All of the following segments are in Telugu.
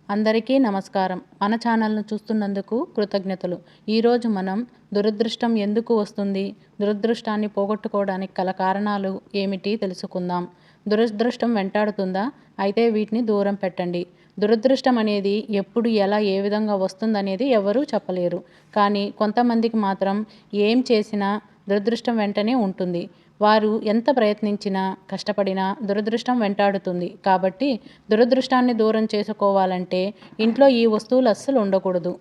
అందరికీ నమస్కారం. మన ఛానల్ను చూస్తున్నందుకు కృతజ్ఞతలు. ఈరోజు మనం దురదృష్టం ఎందుకు వస్తుంది, దురదృష్టాన్ని పోగొట్టుకోవడానికి గల కారణాలు ఏమిటి తెలుసుకుందాం. దురదృష్టం వెంటాడుతుందా? అయితే వీటిని దూరం పెట్టండి. దురదృష్టం అనేది ఎప్పుడు, ఎలా, ఏ విధంగా వస్తుందనేది ఎవరూ చెప్పలేరు. కానీ కొంతమందికి మాత్రం ఏం చేసినా దురదృష్టం వెంటనే ఉంటుంది. వారు ఎంత ప్రయత్నించినా, కష్టపడినా దురదృష్టం వెంటాడుతుంది. కాబట్టి దురదృష్టాన్ని దూరం చేసుకోవాలంటే ఇంట్లో ఈ వస్తువులు అస్సలు ఉండకూడదు.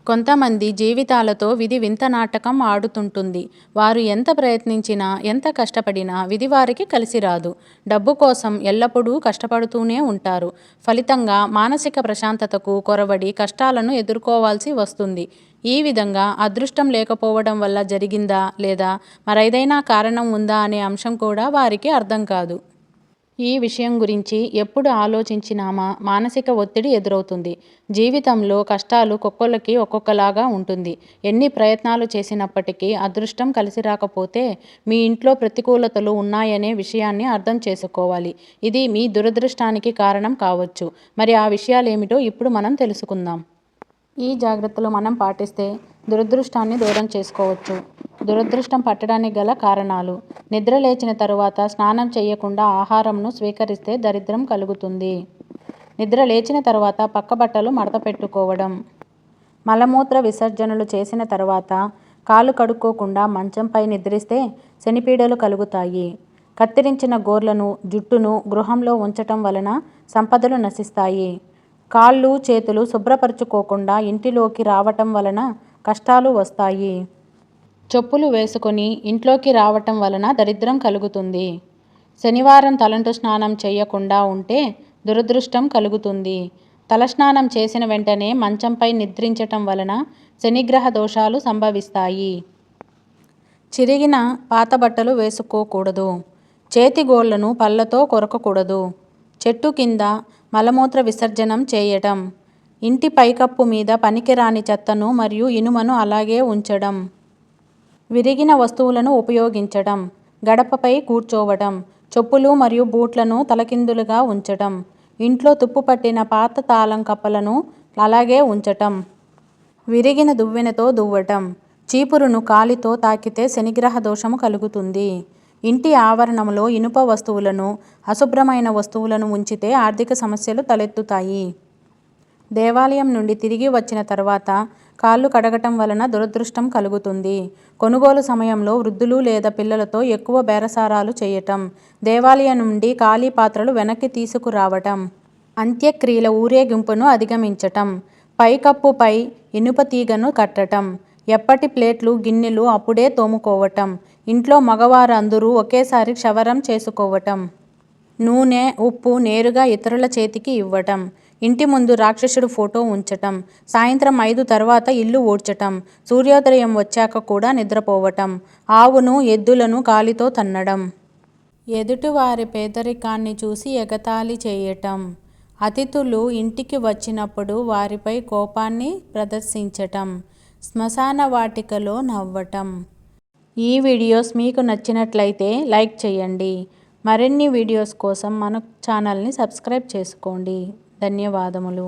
కొంతమంది జీవితాలతో విధి వింత నాటకం ఆడుతుంటుంది. వారు ఎంత ప్రయత్నించినా, ఎంత కష్టపడినా విధి వారికి కలిసి రాదు. డబ్బు కోసం ఎల్లప్పుడూ కష్టపడుతూనే ఉంటారు. ఫలితంగా మానసిక ప్రశాంతతకు కొరవడి కష్టాలను ఎదుర్కోవాల్సి వస్తుంది. ఈ విధంగా అదృష్టం లేకపోవడం వల్ల జరిగిందా, లేదా మరేదైనా కారణం ఉందా అనే అంశం కూడా వారికి అర్థం కాదు. ఈ విషయం గురించి ఎప్పుడు ఆలోచించినామా మానసిక ఒత్తిడి ఎదురవుతుంది. జీవితంలో కష్టాలు ఒక్కొక్కరికి ఒక్కొక్కలాగా ఉంటుంది. ఎన్ని ప్రయత్నాలు చేసినప్పటికీ అదృష్టం కలిసి రాకపోతే మీ ఇంట్లో ప్రతికూలతలు ఉన్నాయనే విషయాన్ని అర్థం చేసుకోవాలి. ఇది మీ దురదృష్టానికి కారణం కావచ్చు. మరి ఆ విషయాలేమిటో ఇప్పుడు మనం తెలుసుకుందాం. ఈ జాగ్రత్తలు మనం పాటిస్తే దురదృష్టాన్ని దూరం చేసుకోవచ్చు. దురదృష్టం పట్టడానికి గల కారణాలు: నిద్ర లేచిన తరువాత స్నానం చేయకుండా ఆహారంను స్వీకరిస్తే దరిద్రం కలుగుతుంది. నిద్ర లేచిన తర్వాత పక్క బట్టలు మడత పెట్టుకోవడం. మలమూత్ర విసర్జనలు చేసిన తర్వాత కాళ్ళు కడుక్కోకుండా మంచంపై నిద్రిస్తే శనిపీడలు కలుగుతాయి. కత్తిరించిన గోర్లను, జుట్టును గృహంలో ఉంచటం వలన సంపదలు నశిస్తాయి. కాళ్ళు, చేతులు శుభ్రపరచుకోకుండా ఇంటిలోకి రావటం వలన కష్టాలు వస్తాయి. చెప్పులు వేసుకొని ఇంట్లోకి రావటం వలన దరిద్రం కలుగుతుంది. శనివారం తలంటు స్నానం చేయకుండా ఉంటే దురదృష్టం కలుగుతుంది. తలస్నానం చేసిన వెంటనే మంచంపై నిద్రించటం వలన శనిగ్రహ దోషాలు సంభవిస్తాయి. చిరిగిన పాత బట్టలు వేసుకోకూడదు. చేతి గోళ్లను పళ్ళతో కొరకకూడదు. చెట్టు కింద మలమూత్ర విసర్జనం చేయటం. ఇంటి పైకప్పు మీద పనికిరాని చెత్తను మరియు ఇనుమను అలాగే ఉంచడం. విరిగిన వస్తువులను ఉపయోగించడం. గడపపై కూర్చోవడం. చెప్పులు మరియు బూట్లను తలకిందులుగా ఉంచటం. ఇంట్లో తుప్పు పట్టిన పాత తాళం కప్పలను అలాగే ఉంచటం. విరిగిన దువ్వెనతో దువ్వటం. చీపురును కాలితో తాకితే శనిగ్రహ దోషము కలుగుతుంది. ఇంటి ఆవరణంలో ఇనుప వస్తువులను, అశుభ్రమైన వస్తువులను ఉంచితే ఆర్థిక సమస్యలు తలెత్తుతాయి. దేవాలయం నుండి తిరిగి వచ్చిన తర్వాత కాళ్ళు కడగటం వలన దురదృష్టం కలుగుతుంది. కొనుగోలు సమయంలో వృద్ధులు లేదా పిల్లలతో ఎక్కువ బేరసారాలు చేయటం. దేవాలయం నుండి ఖాళీ పాత్రలు వెనక్కి తీసుకురావటం. అంత్యక్రియల ఊరేగింపును అధిగమించటం. పైకప్పుపై ఇనుప తీగను కట్టటం. ఎప్పటి ప్లేట్లు, గిన్నెలు అప్పుడే తోముకోవటం. ఇంట్లో మగవారు అందరూ ఒకేసారి క్షవరం చేసుకోవటం. నూనె, ఉప్పు నేరుగా ఇతరుల చేతికి ఇవ్వటం. ఇంటి ముందు రాక్షసుడు ఫోటో ఉంచటం. సాయంత్రం 5 తర్వాత ఇల్లు ఊడ్చటం. సూర్యోదయం వచ్చాక కూడా నిద్రపోవటం. ఆవును, ఎద్దులను కాలితో తన్నడం. ఎదుటివారి పేదరికాన్ని చూసి ఎగతాళి చేయటం. అతిథులు ఇంటికి వచ్చినప్పుడు వారిపై కోపాన్ని ప్రదర్శించటం. శ్మశాన వాటికలో నవ్వటం. ఈ వీడియోస్ మీకు నచ్చినట్లయితే లైక్ చేయండి. మరిన్ని వీడియోస్ కోసం మన ఛానల్ని సబ్స్క్రైబ్ చేసుకోండి. ధన్యవాదములు.